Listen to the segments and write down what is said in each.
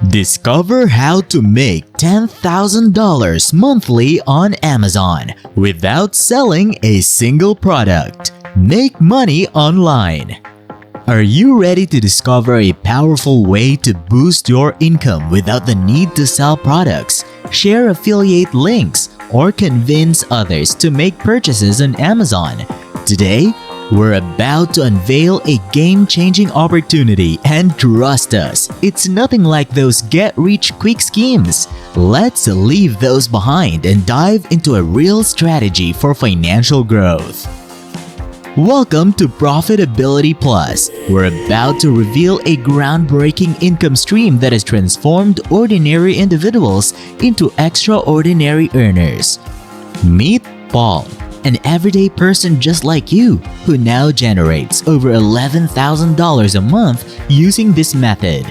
Discover how to make $10,000 monthly on Amazon without selling a single product. Make money online. Are you ready to discover a powerful way to boost your income without the need to sell products, share affiliate links, or convince others to make purchases on Amazon? Today, we're about to unveil a game-changing opportunity, and trust us, it's nothing like those get-rich-quick schemes. Let's leave those behind and dive into a real strategy for financial growth. Welcome to Profitability Plus. We're about to reveal a groundbreaking income stream that has transformed ordinary individuals into extraordinary earners. Meet Paul, an everyday person just like you, who now generates over $11,000 a month using this method.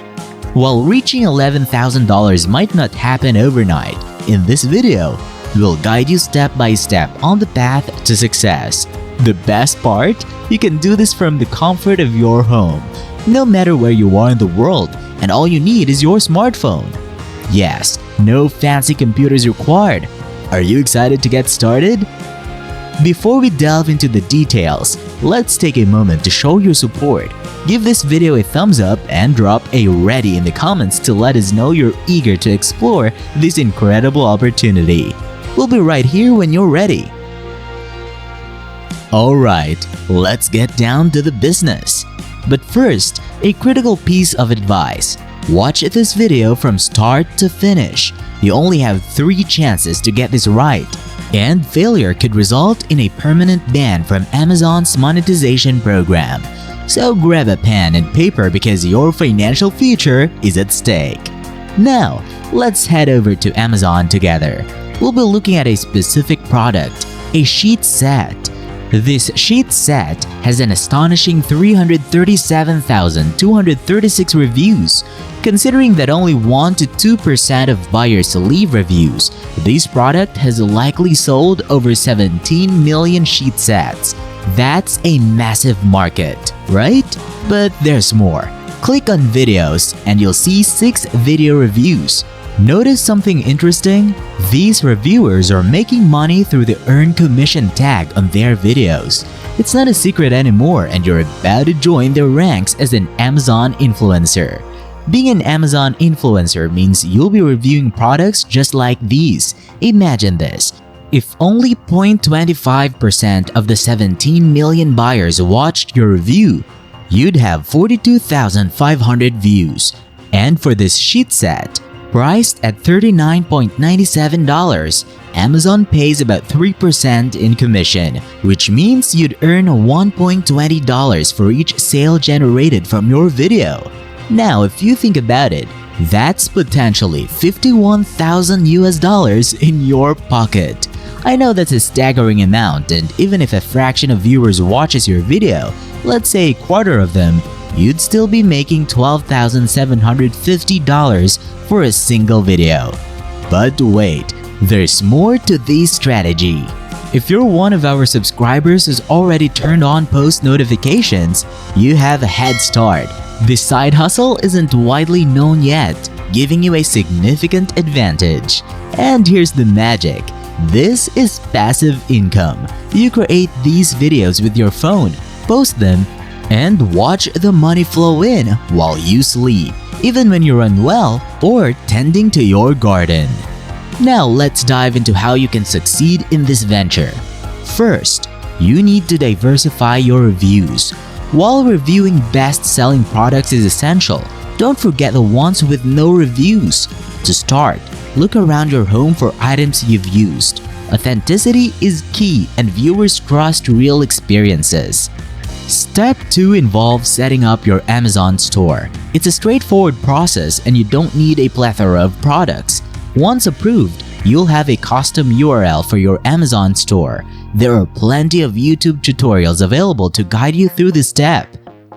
While reaching $11,000 might not happen overnight, in this video, we'll guide you step by step on the path to success. The best part? You can do this from the comfort of your home, no matter where you are in the world, and all you need is your smartphone. Yes, no fancy computers required. Are you excited to get started? Before we delve into the details, let's take a moment to show your support. Give this video a thumbs up and drop a "ready" in the comments to let us know you're eager to explore this incredible opportunity. We'll be right here when you're ready. Alright, let's get down to the business. But first, a critical piece of advice. Watch this video from start to finish. You only have 3 chances to get this right, and failure could result in a permanent ban from Amazon's monetization program. So grab a pen and paper because your financial future is at stake. Now, let's head over to Amazon together. We'll be looking at a specific product, a sheet set. This sheet set has an astonishing 337,236 reviews. Considering that only 1 to 2% of buyers leave reviews, this product has likely sold over 17 million sheet sets. That's a massive market, right? But there's more. Click on videos and you'll see 6 video reviews. Notice something interesting? These reviewers are making money through the earn commission tag on their videos. It's not a secret anymore, and you're about to join their ranks as an Amazon influencer. Being an Amazon influencer means you'll be reviewing products just like these. Imagine this. If only 0.25% of the 17 million buyers watched your review, you'd have 42,500 views. And for this sheet set, priced at $39.97, Amazon pays about 3% in commission, which means you'd earn $1.20 for each sale generated from your video. Now, if you think about it, that's potentially $51,000 in your pocket. I know that's a staggering amount, and even if a fraction of viewers watches your video, let's say a quarter of them, you'd still be making $12,750 for a single video. But wait, there's more to this strategy. If you're one of our subscribers who's already turned on post notifications, you have a head start. This side hustle isn't widely known yet, giving you a significant advantage. And here's the magic. This is passive income. You create these videos with your phone, post them, and watch the money flow in while you sleep, even when you're unwell or tending to your garden. Now let's dive into how you can succeed in this venture. First, you need to diversify your reviews. While reviewing best-selling products is essential, don't forget the ones with no reviews. To start, look around your home for items you've used. Authenticity is key, and viewers trust real experiences. Step 2 involves setting up your Amazon store. It's a straightforward process and you don't need a plethora of products. Once approved, you'll have a custom URL for your Amazon store. There are plenty of YouTube tutorials available to guide you through this step.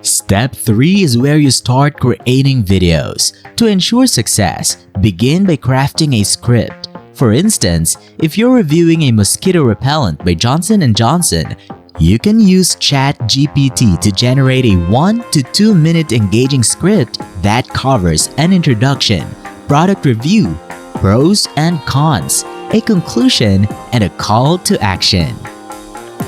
Step 3 is where you start creating videos. To ensure success, begin by crafting a script. For instance, if you're reviewing a mosquito repellent by Johnson & Johnson, you can use ChatGPT to generate a 1 to 2 minute engaging script that covers an introduction, product review, pros and cons, a conclusion, and a call to action.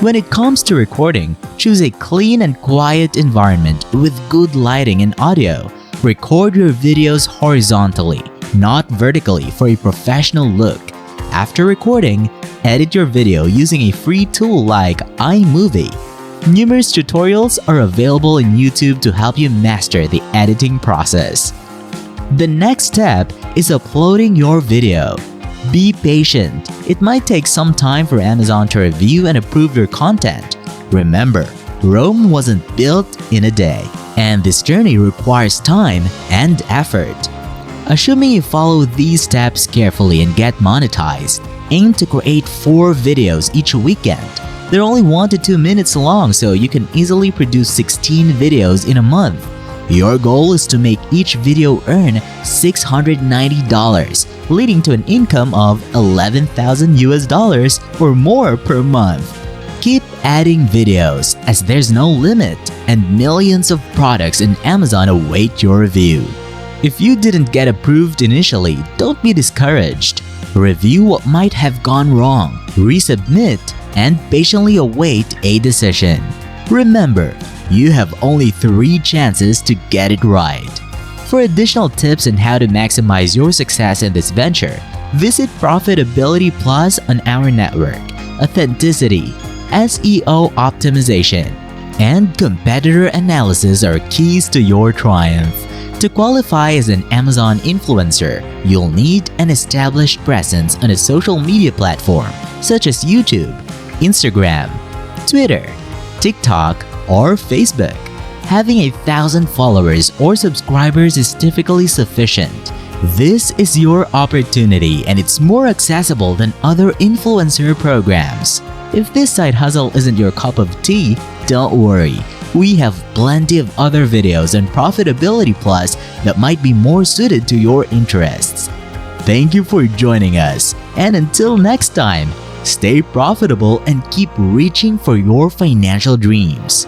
When it comes to recording, choose a clean and quiet environment with good lighting and audio. Record your videos horizontally, not vertically, for a professional look. After recording, edit your video using a free tool like iMovie. Numerous tutorials are available in YouTube to help you master the editing process. The next step is uploading your video. Be patient. It might take some time for Amazon to review and approve your content. Remember, Rome wasn't built in a day, and this journey requires time and effort. Assuming you follow these steps carefully and get monetized, aim to create 4 videos each weekend. They're only 1 to 2 minutes long, so you can easily produce 16 videos in a month. Your goal is to make each video earn $690, leading to an income of $11,000 or more per month. Keep adding videos, as there's no limit, and millions of products in Amazon await your review. If you didn't get approved initially, don't be discouraged. Review what might have gone wrong, resubmit, and patiently await a decision. Remember, you have only 3 chances to get it right. For additional tips on how to maximize your success in this venture, visit Profitability Plus on our network. Authenticity, SEO optimization, and competitor analysis are keys to your triumph. To qualify as an Amazon influencer, you'll need an established presence on a social media platform such as YouTube, Instagram, Twitter, TikTok, or Facebook. Having 1,000 followers or subscribers is typically sufficient. This is your opportunity, and it's more accessible than other influencer programs. If this side hustle isn't your cup of tea, don't worry. We have plenty of other videos on Profitability Plus that might be more suited to your interests. Thank you for joining us, and until next time, stay profitable and keep reaching for your financial dreams.